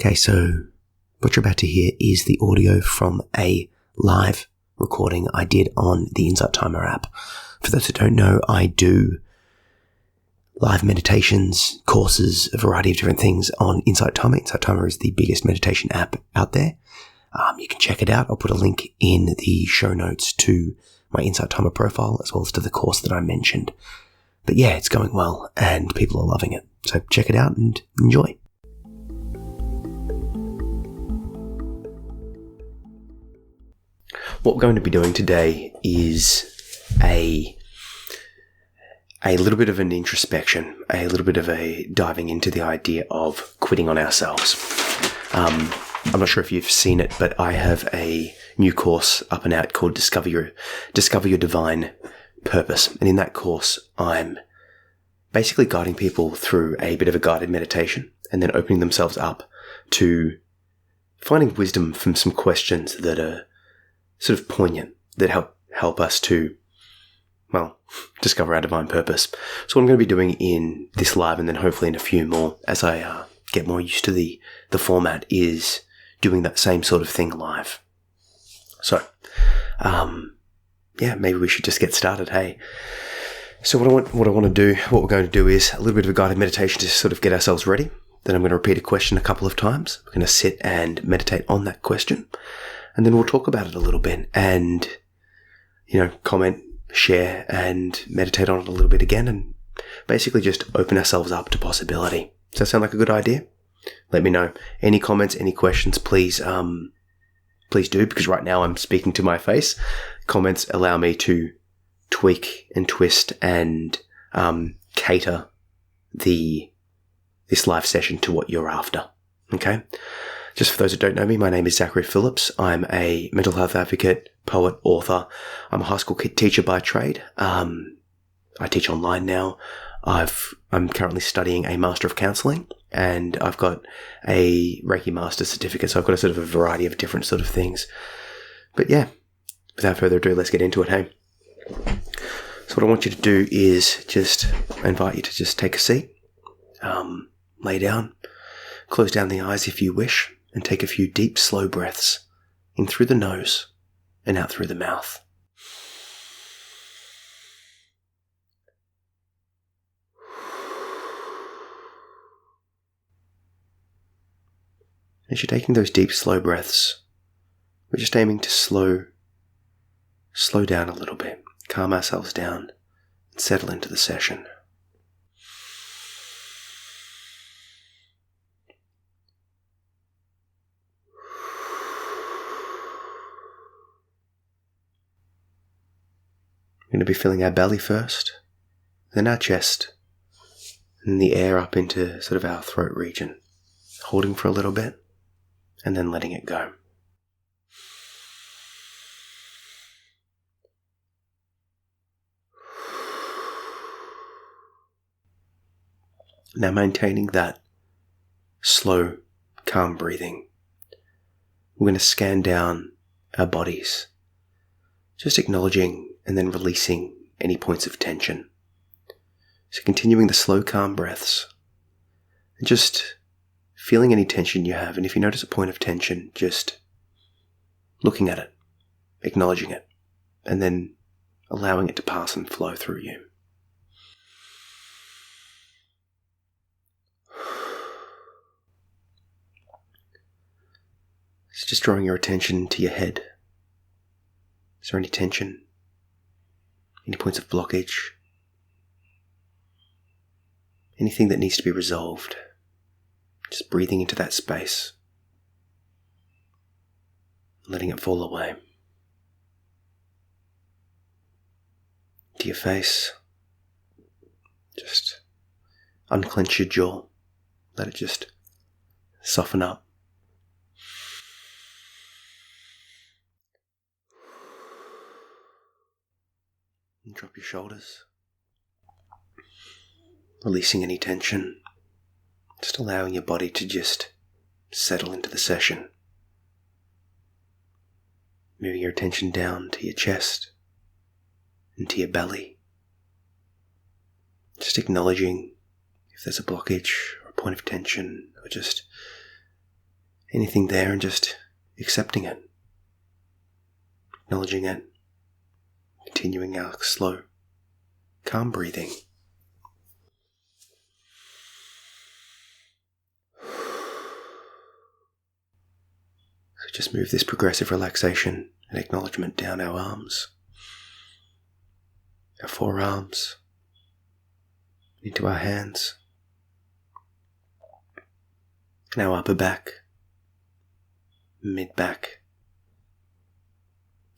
Okay, so what you're about to hear is the audio from a live recording I did on the Insight Timer app. For those who don't know, I do live meditations, courses, a variety of different things on Insight Timer. Insight Timer is the biggest meditation app out there. You can check it out. I'll put a link in the show notes to my Insight Timer profile as well as to the course that I mentioned. But yeah, it's going well and people are loving it. So check it out and enjoy. What we're going to be doing today is a little bit of an introspection, a little bit of a diving into the idea of quitting on ourselves. I'm not sure if you've seen it, but I have a new course up and out called Discover Your Divine Purpose. And in that course, I'm basically guiding people through a bit of a guided meditation and then opening themselves up to finding wisdom from some questions that are sort of poignant, that help us to, discover our divine purpose. So what I'm going to be doing in this live and then hopefully in a few more as I get more used to the format is doing that same sort of thing live. So, maybe we should just get started, hey? So what we're going to do is a little bit of a guided meditation to sort of get ourselves ready. Then I'm going to repeat a question a couple of times. We're going to sit and meditate on that question. And then we'll talk about it a little bit and, comment, share, and meditate on it a little bit again and basically just open ourselves up to possibility. Does that sound like a good idea? Let me know. Any comments, any questions, please do, because right now I'm speaking to my face. Comments allow me to tweak and twist and cater this live session to what you're after. Okay? Just for those who don't know me, my name is Zachary Phillips. I'm a mental health advocate, poet, author. I'm a high school teacher by trade. I teach online now. I'm currently studying a Master of Counselling, and I've got a Reiki Master certificate, so I've got a sort of a variety of different sort of things. But yeah, without further ado, let's get into it, hey? So what I want you to do is I invite you to just take a seat, lay down, close down the eyes if you wish, and take a few deep, slow breaths in through the nose and out through the mouth. As you're taking those deep, slow breaths, we're just aiming to slow down a little bit, calm ourselves down, and settle into the session. We're going to be filling our belly first, then our chest, and the air up into sort of our throat region, holding for a little bit, and then letting it go. Now maintaining that slow, calm breathing, we're going to scan down our bodies, just acknowledging and then releasing any points of tension. So continuing the slow, calm breaths and just feeling any tension you have. And if you notice a point of tension, just looking at it, acknowledging it, and then allowing it to pass and flow through you. It's just drawing your attention to your head. Is there any tension? Any points of blockage? Anything that needs to be resolved? Just breathing into that space. Letting it fall away. To your face. Just unclench your jaw. Let it just soften up. And drop your shoulders. Releasing any tension. Just allowing your body to just settle into the session. Moving your attention down to your chest, into your belly. Just acknowledging if there's a blockage or a point of tension, or just anything there and just accepting it, acknowledging it, continuing our slow, calm breathing. So just move this progressive relaxation and acknowledgement down our arms, our forearms, into our hands, and our upper back, mid-back,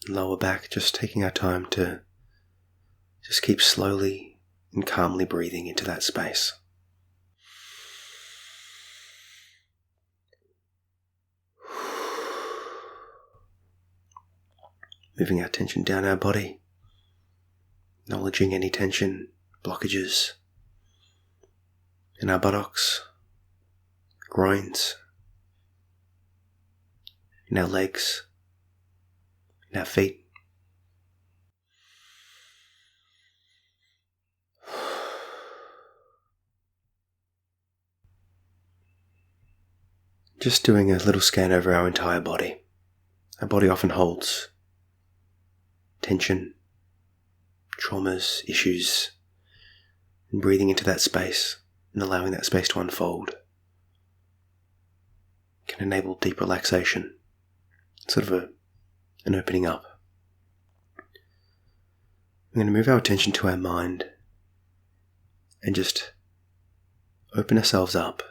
lower back, just taking our time to just keep slowly and calmly breathing into that space. Moving our attention down our body, acknowledging any tension, blockages in our buttocks, groins, in our legs, in our feet. Just doing a little scan over our entire body. Our body often holds tension, traumas, issues, and breathing into that space and allowing that space to unfold can enable deep relaxation, sort of an opening up. I'm going to move our attention to our mind and just open ourselves up.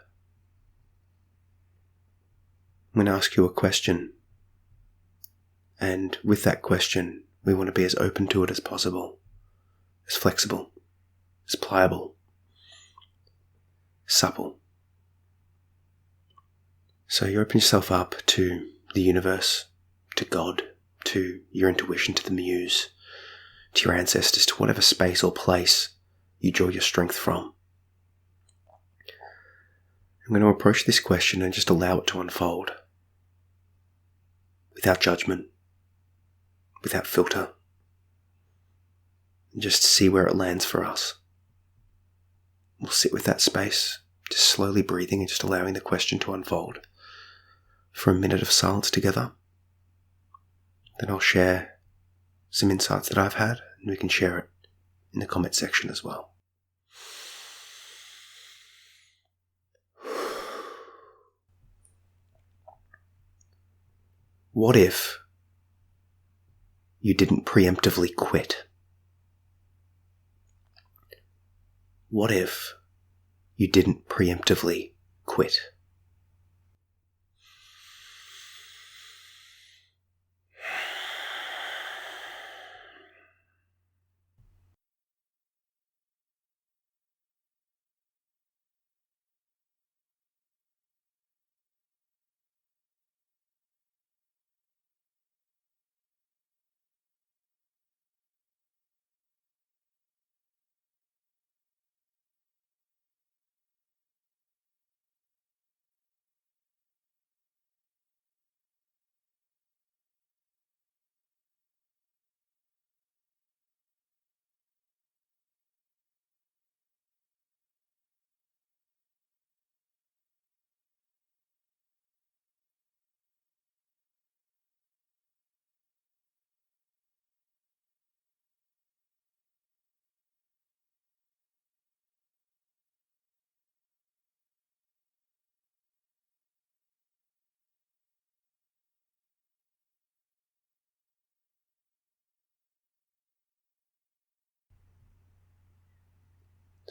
I'm going to ask you a question, and with that question, we want to be as open to it as possible, as flexible, as pliable, supple. So you open yourself up to the universe, to God, to your intuition, to the muse, to your ancestors, to whatever space or place you draw your strength from. I'm going to approach this question and just allow it to unfold, without judgment, without filter, and just see where it lands for us. We'll sit with that space, just slowly breathing and just allowing the question to unfold for a minute of silence together. Then I'll share some insights that I've had, and we can share it in the comment section as well. What if you didn't preemptively quit? What if you didn't preemptively quit?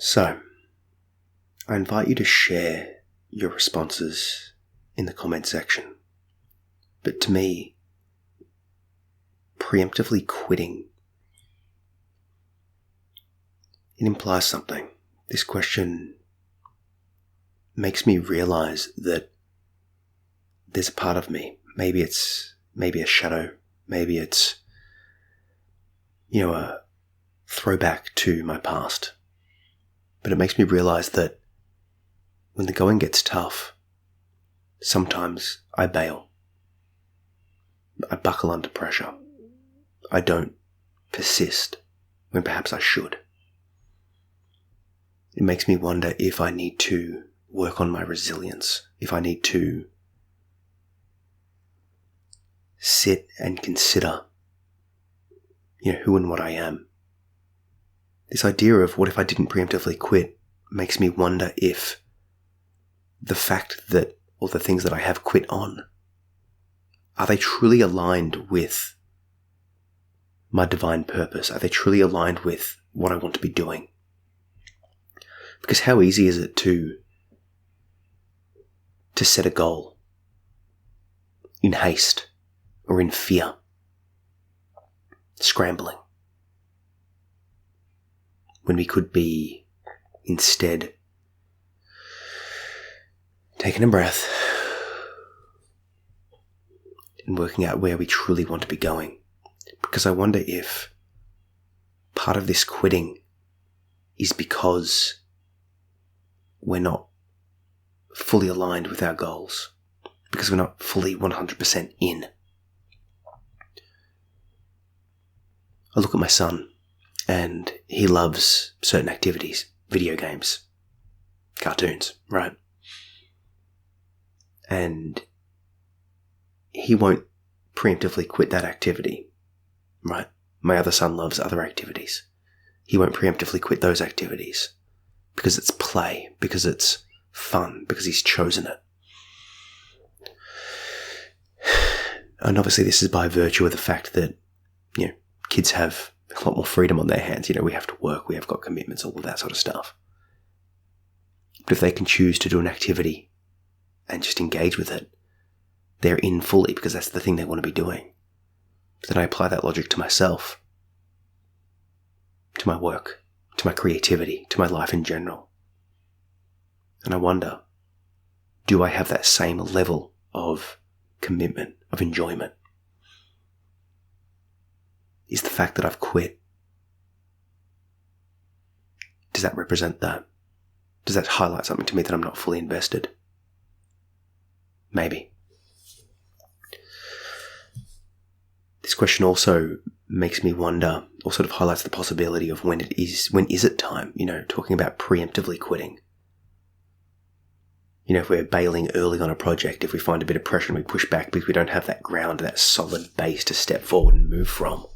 So, I invite you to share your responses in the comment section. But to me, preemptively quitting, it implies something. This question makes me realize that there's a part of me. Maybe it's a shadow. Maybe it's, a throwback to my past. But it makes me realize that when the going gets tough, sometimes I bail. I buckle under pressure. I don't persist when perhaps I should. It makes me wonder if I need to work on my resilience, if I need to sit and consider, who and what I am. This idea of what if I didn't preemptively quit makes me wonder if the fact that, or the things that I have quit on, are they truly aligned with my divine purpose? Are they truly aligned with what I want to be doing? Because how easy is it to set a goal in haste or in fear, scrambling, when we could be instead taking a breath and working out where we truly want to be going. Because I wonder if part of this quitting is because we're not fully aligned with our goals, because we're not fully 100% in. I look at my son and he loves certain activities, video games, cartoons, right? And he won't preemptively quit that activity, right? My other son loves other activities. He won't preemptively quit those activities because it's play, because it's fun, because he's chosen it. And obviously this is by virtue of the fact that, kids have a lot more freedom on their hands. We have to work, we have got commitments, all of that sort of stuff. But if they can choose to do an activity and just engage with it, they're in fully because that's the thing they want to be doing. Then I apply that logic to myself, to my work, to my creativity, to my life in general. And I wonder, do I have that same level of commitment, of enjoyment? Is the fact that I've quit, does that represent that? Does that highlight something to me that I'm not fully invested? Maybe. This question also makes me wonder, or sort of highlights the possibility of when is it time, talking about preemptively quitting. If we're bailing early on a project, if we find a bit of pressure and we push back because we don't have that ground, that solid base to step forward and move from.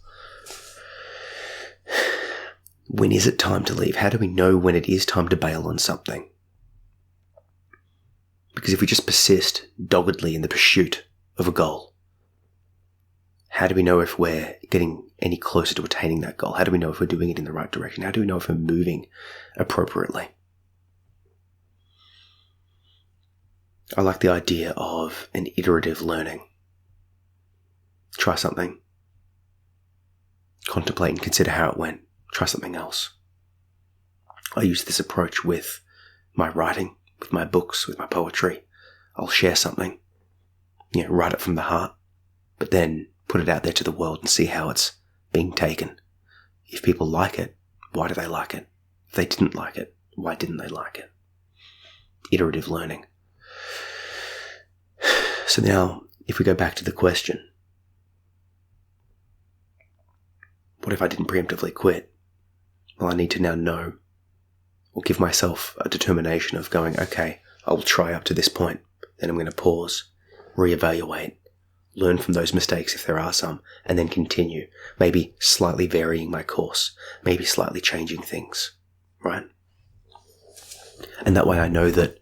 When is it time to leave? How do we know when it is time to bail on something? Because if we just persist doggedly in the pursuit of a goal, how do we know if we're getting any closer to attaining that goal? How do we know if we're doing it in the right direction? How do we know if we're moving appropriately? I like the idea of an iterative learning. Try something, contemplate and consider how it went. Try something else. I use this approach with my writing, with my books, with my poetry. I'll share something, write it from the heart, but then put it out there to the world and see how it's being taken. If people like it, why do they like it? If they didn't like it, why didn't they like it? Iterative learning. So now, if we go back to the question, what if I didn't preemptively quit? Well, I need to now know, or give myself a determination of going, okay, I'll try up to this point, then I'm going to pause, reevaluate, learn from those mistakes if there are some, and then continue, maybe slightly varying my course, maybe slightly changing things, right? And that way I know that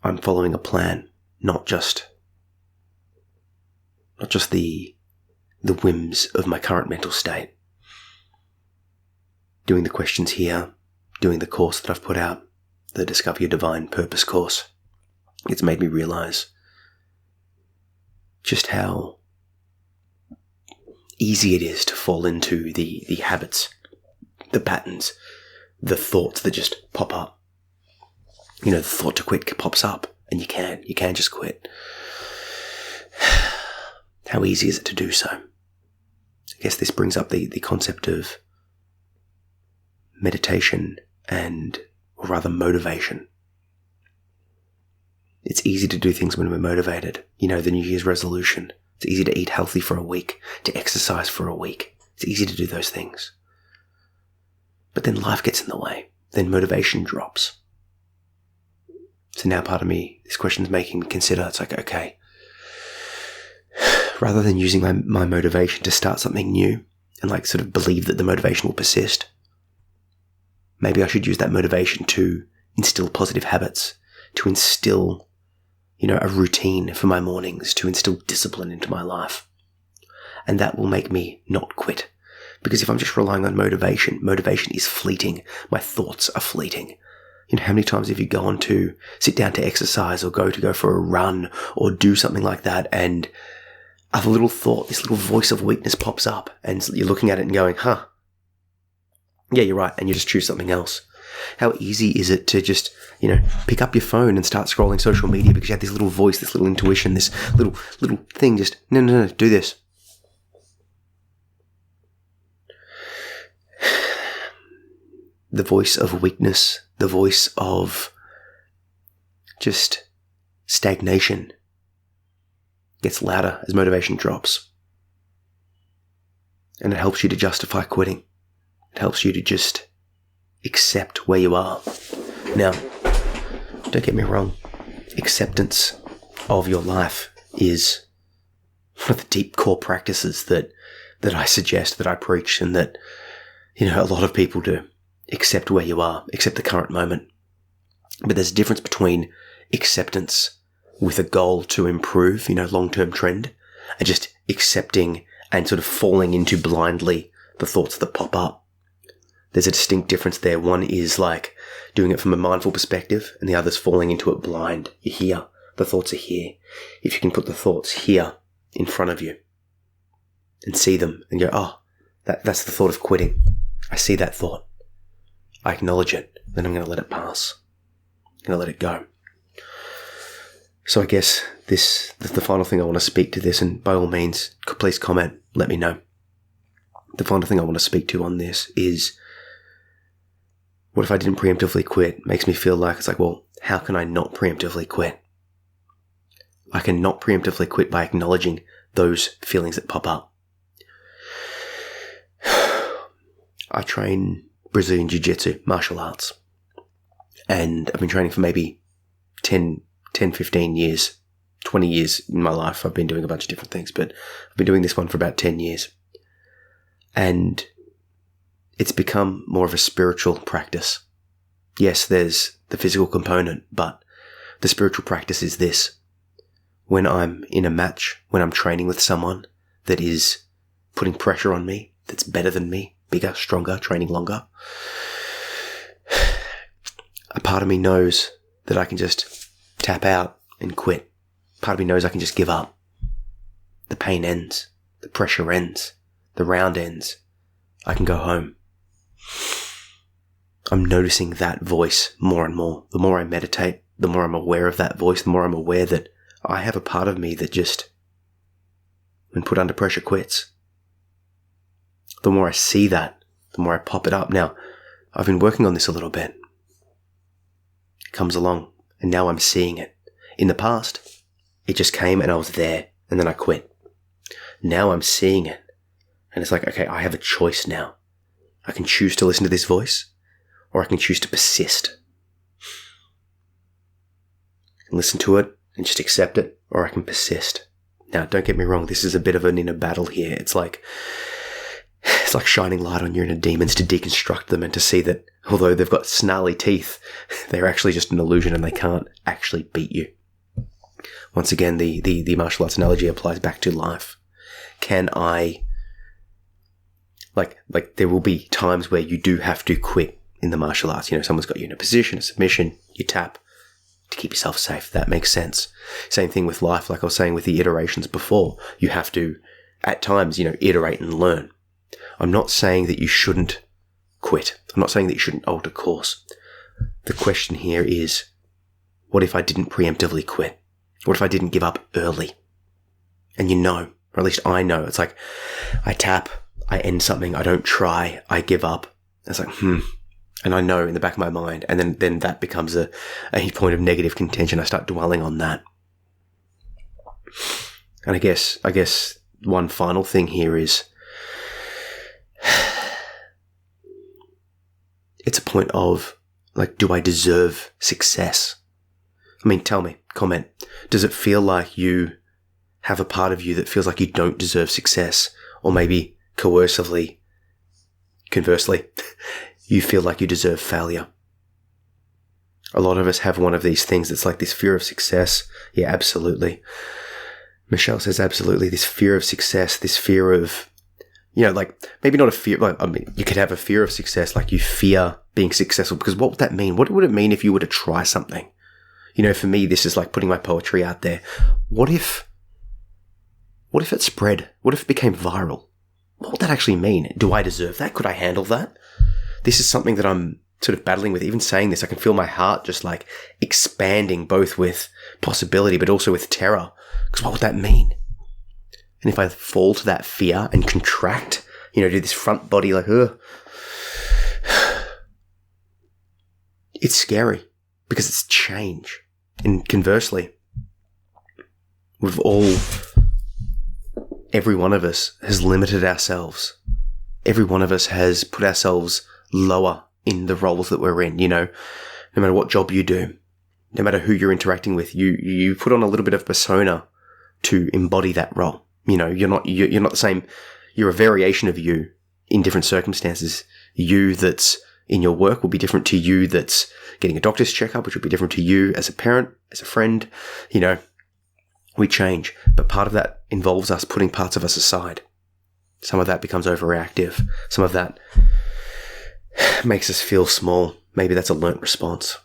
I'm following a plan, not just the whims of my current mental state. Doing the questions here, doing the course that I've put out, the Discover Your Divine Purpose course, it's made me realize just how easy it is to fall into the habits, the patterns, the thoughts that just pop up. The thought to quit pops up and you can just quit. How easy is it to do so? I guess this brings up the concept of meditation or rather motivation. It's easy to do things when we're motivated. The New Year's resolution. It's easy to eat healthy for a week, to exercise for a week. It's easy to do those things. But then life gets in the way. Then motivation drops. So now part of me, this question's making me consider, it's like, okay, rather than using my motivation to start something new and like sort of believe that the motivation will persist, maybe I should use that motivation to instill positive habits, to instill, a routine for my mornings, to instill discipline into my life. And that will make me not quit. Because if I'm just relying on motivation is fleeting. My thoughts are fleeting. How many times have you gone to sit down to exercise or go for a run or do something like that, and a little thought, this little voice of weakness pops up, and you're looking at it and going, yeah, you're right, and you just choose something else. How easy is it to just, pick up your phone and start scrolling social media because you have this little voice, this little intuition, this little thing, just, no, do this. The voice of weakness, the voice of just stagnation gets louder as motivation drops. And it helps you to justify quitting. It helps you to just accept where you are. Now, don't get me wrong, acceptance of your life is one of the deep core practices that I suggest, that I preach, and that, a lot of people do. Accept where you are, accept the current moment. But there's a difference between acceptance with a goal to improve, long-term trend, and just accepting and sort of falling into blindly the thoughts that pop up. There's a distinct difference there. One is like doing it from a mindful perspective, and the other's falling into it blind. You're here. The thoughts are here. If you can put the thoughts here in front of you and see them and go, that's the thought of quitting. I see that thought. I acknowledge it. Then I'm going to let it pass. I'm going to let it go. So I guess the final thing I want to speak to this, and by all means, please comment, let me know. The final thing I want to speak to on this is, what if I didn't preemptively quit? It makes me feel like it's like, well, how can I not preemptively quit? I can not preemptively quit by acknowledging those feelings that pop up. I train Brazilian Jiu-Jitsu, martial arts. And I've been training for maybe 10, 15 years, 20 years in my life. I've been doing a bunch of different things, but I've been doing this one for about 10 years. And it's become more of a spiritual practice. Yes, there's the physical component, but the spiritual practice is this. When I'm in a match, when I'm training with someone that is putting pressure on me, that's better than me, bigger, stronger, training longer, a part of me knows that I can just tap out and quit. Part of me knows I can just give up. The pain ends. The pressure ends. The round ends. I can go home. I'm noticing that voice more and more. The more I meditate, the more I'm aware of that voice, the more I'm aware that I have a part of me that just, when put under pressure, quits. The more I see that, the more I pop it up. Now, I've been working on this a little bit. It comes along, and now I'm seeing it. In the past, it just came and I was there, and then I quit. Now I'm seeing it, and it's like, okay, I have a choice now. I can choose to listen to this voice, or I can choose to persist. I can listen to it and just accept it, or I can persist. Now, don't get me wrong, this is a bit of an inner battle here. It's like shining light on your inner demons to deconstruct them and to see that although they've got snarly teeth, they're actually just an illusion and they can't actually beat you. Once again, the martial arts analogy applies back to life. Can I, like there will be times where you do have to quit in the martial arts. Someone's got you in a position, a submission, you tap to keep yourself safe. That makes sense. Same thing with life, like I was saying with the iterations before. You have to, at times, iterate and learn. I'm not saying that you shouldn't quit. I'm not saying that you shouldn't alter course. The question here is, what if I didn't preemptively quit? What if I didn't give up early? And or at least I know, it's like I tap, I end something, I don't try, I give up. It's like, and I know in the back of my mind, and then that becomes a point of negative contention. I start dwelling on that. And I guess one final thing here is, it's a point of, like, do I deserve success? I mean, tell me, comment. Does it feel like you have a part of you that feels like you don't deserve success, or maybe conversely, you feel like you deserve failure. A lot of us have one of these things that's like this fear of success. Yeah, absolutely. Michelle says absolutely. This fear of success, this fear of, like maybe not a fear, you could have a fear of success, like you fear being successful, because what would that mean? What would it mean if you were to try something? For me, this is like putting my poetry out there. What if it spread? What if it became viral? What would that actually mean? Do I deserve that? Could I handle that? This is something that I'm sort of battling with. Even saying this, I can feel my heart just like expanding, both with possibility, but also with terror. Because what would that mean? And if I fall to that fear and contract, do this front body like, ugh, it's scary because it's change. And conversely, every one of us has limited ourselves. Every one of us has put ourselves lower in the roles that we're in, no matter what job you do, no matter who you're interacting with, you put on a little bit of persona to embody that role. You're not the same. You're a variation of you in different circumstances. You that's in your work will be different to you that's getting a doctor's checkup, which will be different to you as a parent, as a friend. We change, but part of that involves us putting parts of us aside. Some of that becomes overreactive. Some of that makes us feel small. Maybe that's a learnt response.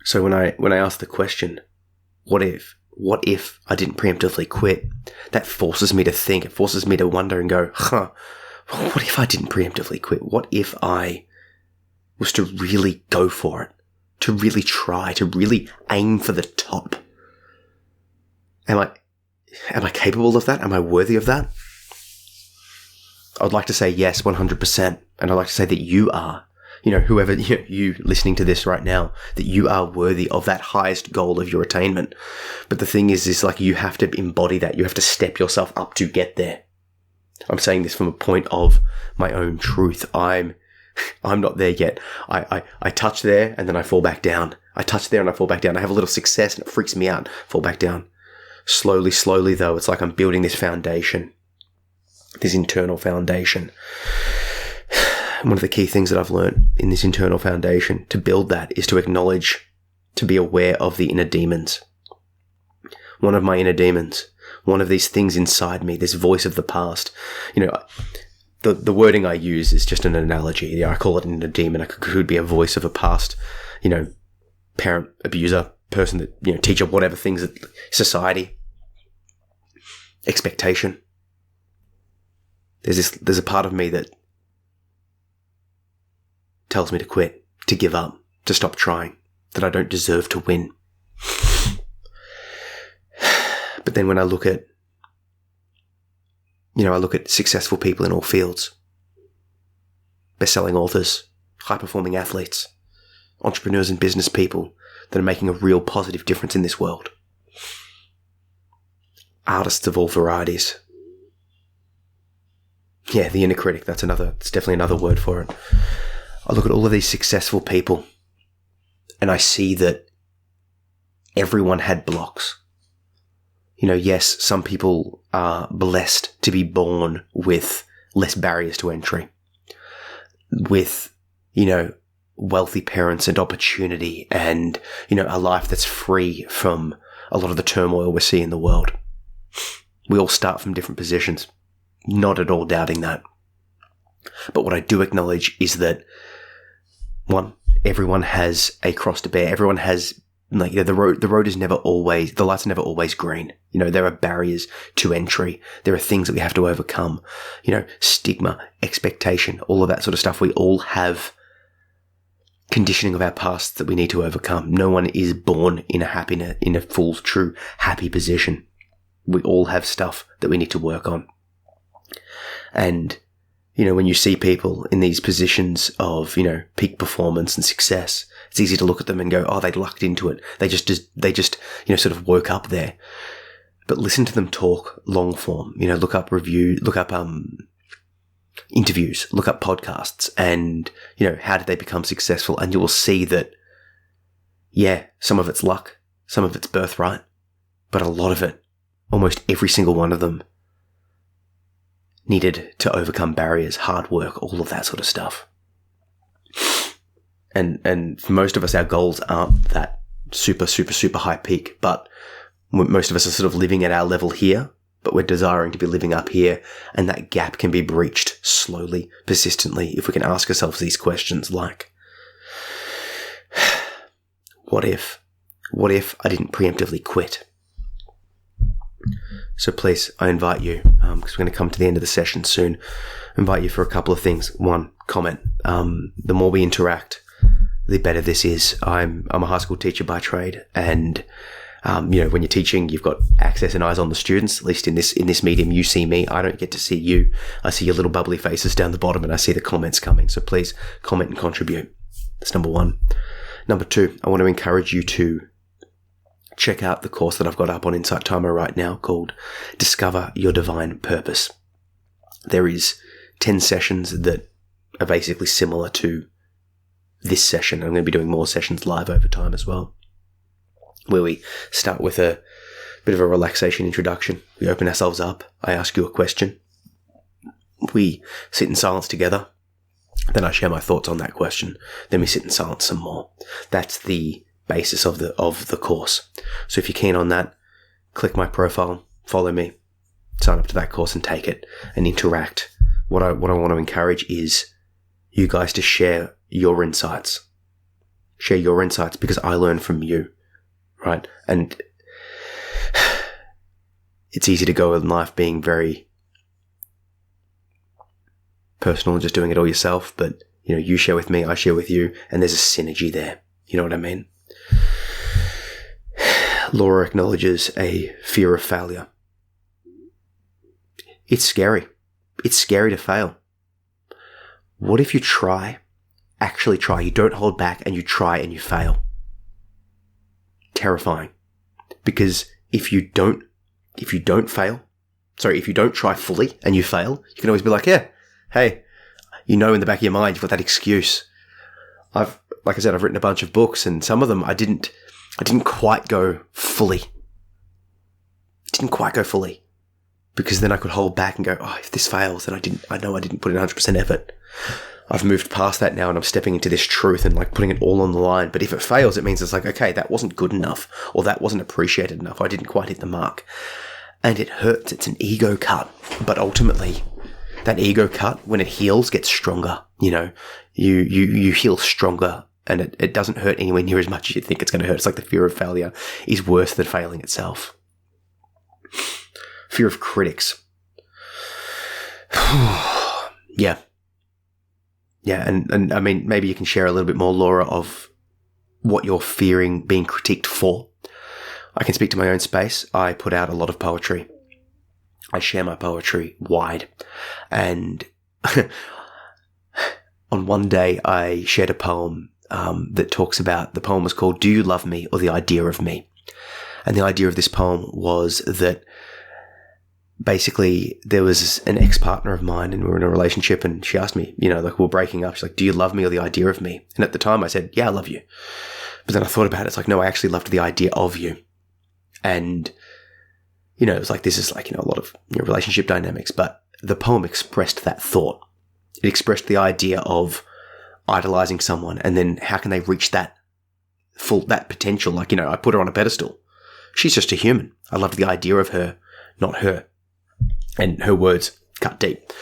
So when I ask the question, what if I didn't preemptively quit? That forces me to think. It forces me to wonder and go, what if I didn't preemptively quit? What if I was to really go for it, to really try, to really aim for the top? Am I capable of that? Am I worthy of that? I would like to say yes, 100%. And I'd like to say that you are, whoever, you listening to this right now, that you are worthy of that highest goal of your attainment. But the thing is like you have to embody that. You have to step yourself up to get there. I'm saying this from a point of my own truth. I'm not there yet. I touch there and then I fall back down. I touch there and I fall back down. I have a little success and it freaks me out. Fall back down. Slowly though, it's like I'm building this foundation, this internal foundation. One of the key things that I've learned in this internal foundation to build that is to acknowledge, to be aware of the inner demons. One of my inner demons, one of these things inside me, this voice of the past. The wording I use is just an analogy. I call it an inner demon. It could be a voice of a past, parent, abuser, person that, teacher, whatever things that society, expectation. There's a part of me that tells me to quit, to give up, to stop trying, that I don't deserve to win. But then when I look at, successful people in all fields, best-selling authors, high-performing athletes, entrepreneurs and business people that are making a real positive difference in this world, artists of all varieties. Yeah, the inner critic, it's definitely another word for it. I look at all of these successful people and I see that everyone had blocks. Yes, some people are blessed to be born with less barriers to entry, with, wealthy parents and opportunity and, a life that's free from a lot of the turmoil we see in the world. We all start from different positions. Not at all doubting that. But what I do acknowledge is that, one, everyone has a cross to bear. Everyone has, the road is never always, the light's never always green. There are barriers to entry. There are things that we have to overcome. Stigma, expectation, all of that sort of stuff. We all have conditioning of our past that we need to overcome. No one is born in a full, true, happy position. We all have stuff that we need to work on. And, when you see people in these positions of, peak performance and success, it's easy to look at them and go, oh, they lucked into it. They just, sort of woke up there. But listen to them talk long form, look up interviews, look up podcasts and, how did they become successful? And you will see that, yeah, some of it's luck, some of it's birthright, but a lot of it almost every single one of them needed to overcome barriers, hard work, all of that sort of stuff. And for most of us, our goals aren't that super, super, super high peak, but most of us are sort of living at our level here, but we're desiring to be living up here, and that gap can be breached slowly, persistently, if we can ask ourselves these questions like, what if I didn't preemptively quit? So please, I invite you, because we're going to come to the end of the session soon, invite you for a couple of things. One, comment. The more we interact, the better this is. I'm a high school teacher by trade, and when you're teaching, you've got access and eyes on the students. At least in this medium, you see me. I don't get to see you. I see your little bubbly faces down the bottom, and I see the comments coming. So please comment and contribute. That's number one. Number two, I want to encourage you to check out the course that I've got up on Insight Timer right now called Discover Your Divine Purpose. There is 10 sessions that are basically similar to this session. I'm going to be doing more sessions live over time as well, where we start with a bit of a relaxation introduction. We open ourselves up. I ask you a question. We sit in silence together. Then I share my thoughts on that question. Then we sit in silence some more. That's the basis of the course. So if you're keen on that, click my profile, follow me, sign up to that course and take it and interact. What I want to encourage is you guys to share your insights. Share your insights, because I learn from you, right? And it's easy to go in life being very personal and just doing it all yourself, but you share with me, I share with you, and there's a synergy there. You know what I mean? Laura acknowledges a fear of failure. It's scary. It's scary to fail. What if you actually try, you don't hold back and you try and you fail? Terrifying. Because if you don't try fully and you fail, you can always be like, yeah, hey, in the back of your mind, you've got that excuse. Like I said, I've written a bunch of books, and some of them I didn't quite go fully. Because then I could hold back and go, oh, if this fails, then I know I didn't put in 100% effort. I've moved past that now, and I'm stepping into this truth and like putting it all on the line. But if it fails, it means it's like, okay, that wasn't good enough, or that wasn't appreciated enough. I didn't quite hit the mark. And it hurts. It's an ego cut. But ultimately, that ego cut, when it heals, gets stronger. You heal stronger, and it doesn't hurt anywhere near as much as you think it's going to hurt. It's like the fear of failure is worse than failing itself. Fear of critics. Yeah. And I mean, maybe you can share a little bit more, Laura, of what you're fearing being critiqued for. I can speak to my own space. I put out a lot of poetry. I share my poetry wide. And on one day, I shared a poem that talks about, the poem was called Do You Love Me or the Idea of Me? And the idea of this poem was that basically there was an ex-partner of mine, and we were in a relationship, and she asked me, like we were breaking up. She's like, do you love me or the idea of me? And at the time I said, yeah, I love you. But then I thought about it. It's like, no, I actually loved the idea of you. And, it was like, this is like, a lot of relationship dynamics, but the poem expressed that thought. It expressed the idea of idolizing someone, and then how can they reach that potential? Like, I put her on a pedestal. She's just a human. I loved the idea of her, not her. And her words cut deep.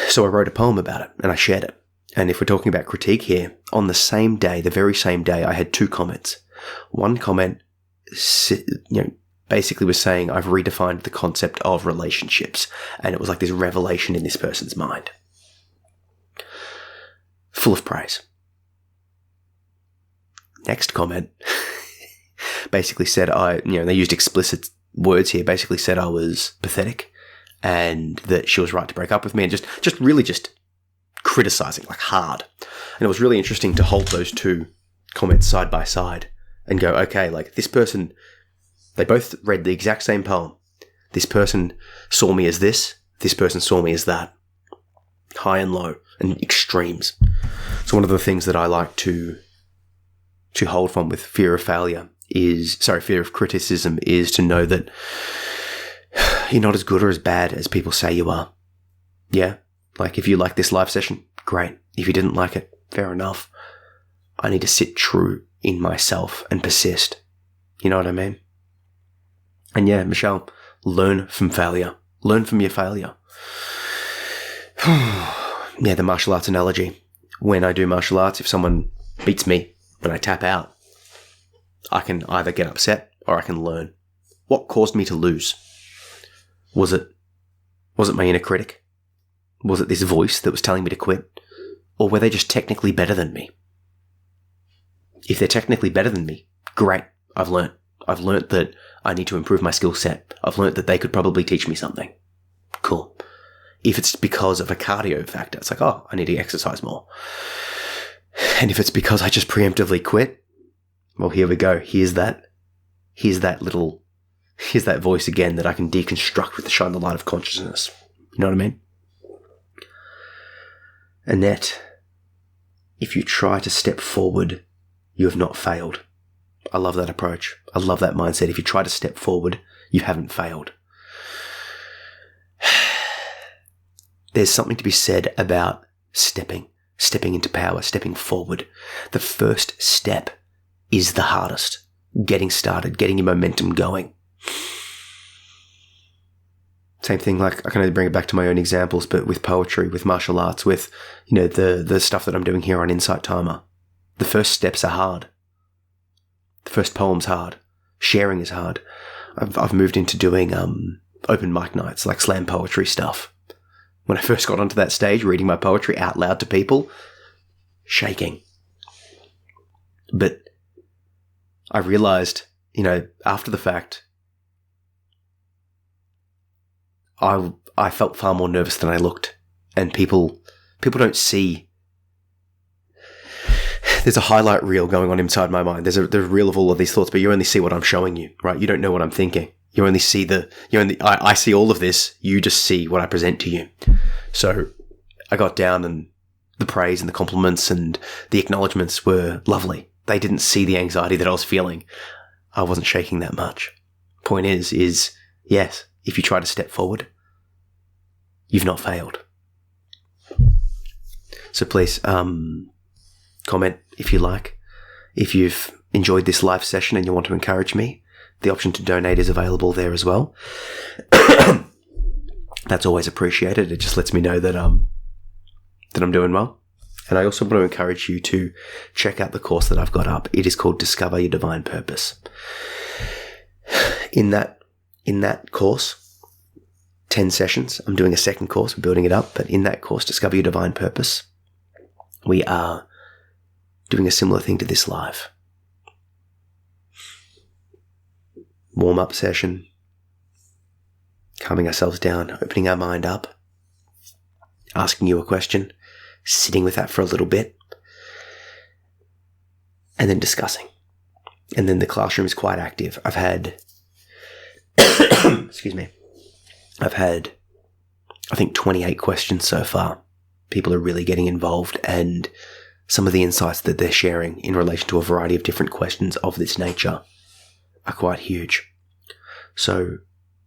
So I wrote a poem about it, and I shared it. And if we're talking about critique here, on the same day, the very same day, I had 2 comments. One comment, basically was saying, I've redefined the concept of relationships. And it was like this revelation in this person's mind. Full of praise. Next comment basically said they used explicit words here, basically said I was pathetic and that she was right to break up with me, and just really criticizing like hard. And it was really interesting to hold those 2 comments side by side and go, okay, like this person, they both read the exact same poem. This person saw me as this person saw me as that. High and low and extremes. So one of the things that I like to hold from with fear of failure fear of criticism is to know that you're not as good or as bad as people say you are. Yeah? Like, if you like this live session, great. If you didn't like it, fair enough. I need to sit true in myself and persist. You know what I mean? And yeah, Michelle, learn from failure. Learn from your failure. Yeah, the martial arts analogy. When I do martial arts, if someone beats me when I tap out, I can either get upset or I can learn. What caused me to lose? Was it my inner critic? Was it this voice that was telling me to quit? Or were they just technically better than me? If they're technically better than me, great. I've learnt. I've learnt that I need to improve my skill set. I've learnt that they could probably teach me something. Cool. If it's because of a cardio factor, it's like, oh, I need to exercise more. And if it's because I just preemptively quit, well, here we go. Here's that voice again that I can deconstruct with the shine the light of consciousness. You know what I mean? Annette, if you try to step forward, you have not failed. I love that approach. I love that mindset. If you try to step forward, you haven't failed. There's something to be said about stepping into power, stepping forward. The first step is the hardest. Getting started, getting your momentum going. Same thing, like, I can only bring it back to my own examples, but with poetry, with martial arts, with, the stuff that I'm doing here on Insight Timer. The first steps are hard. The first poem's hard. Sharing is hard. I've moved into doing open mic nights, like slam poetry stuff. When I first got onto that stage, reading my poetry out loud to people, shaking. But I realized, after the fact, I felt far more nervous than I looked. And people don't see. There's a highlight reel going on inside my mind. There's a reel of all of these thoughts, but you only see what I'm showing you, right? You don't know what I'm thinking. You only see I see all of this. You just see what I present to you. So I got down, and the praise and the compliments and the acknowledgements were lovely. They didn't see the anxiety that I was feeling. I wasn't shaking that much. Point is yes, if you try to step forward, you've not failed. So please, comment if you like. If you've enjoyed this live session and you want to encourage me, the option to donate is available there as well. That's always appreciated. It just lets me know that I'm doing well. And I also want to encourage you to check out the course that I've got up. It is called Discover Your Divine Purpose. In that course, 10 sessions, I'm doing a second course, I'm building it up, but in that course, Discover Your Divine Purpose, we are doing a similar thing to this live. Warm-up session, calming ourselves down, opening our mind up, asking you a question, sitting with that for a little bit, and then discussing. And then the classroom is quite active. I've had, I've had, I think, 28 questions so far. People are really getting involved, and some of the insights that they're sharing in relation to a variety of different questions of this nature are quite huge. So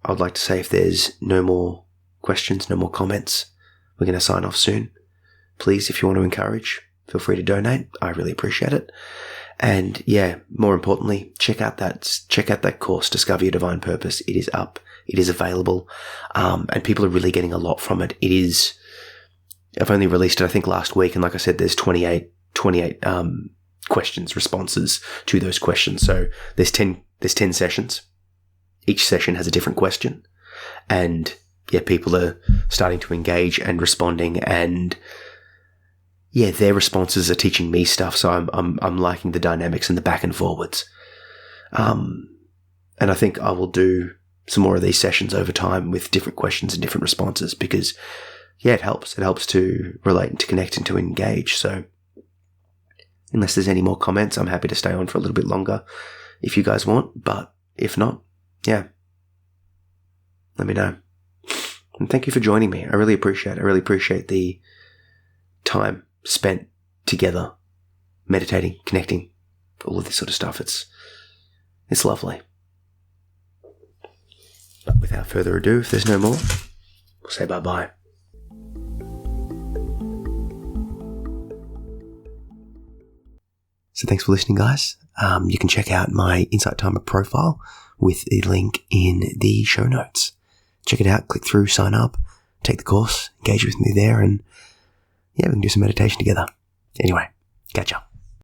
I would like to say, if there's no more questions, no more comments, we're going to sign off soon. Please, if you want to encourage, feel free to donate. I really appreciate it. And yeah, more importantly, check out that course, Discover Your Divine Purpose. It is up. It is available. And people are really getting a lot from it. I've only released it, I think, last week. And like I said, there's 28 questions, responses to those questions. So there's 10 sessions. Each session has a different question. And yeah, people are starting to engage and responding, and yeah, their responses are teaching me stuff. So I'm liking the dynamics and the back and forwards. And I think I will do some more of these sessions over time with different questions and different responses, because yeah, it helps. It helps to relate and to connect and to engage. So unless there's any more comments, I'm happy to stay on for a little bit longer if you guys want. But if not, yeah, let me know. And thank you for joining me. I really appreciate it. I really appreciate the time spent together, meditating, connecting, all of this sort of stuff. It's lovely. But without further ado, if there's no more, we'll say bye-bye. So thanks for listening, guys. You can check out my Insight Timer profile with the link in the show notes. Check it out, click through, sign up, take the course, engage with me there, and yeah, we can do some meditation together. Anyway, catch up.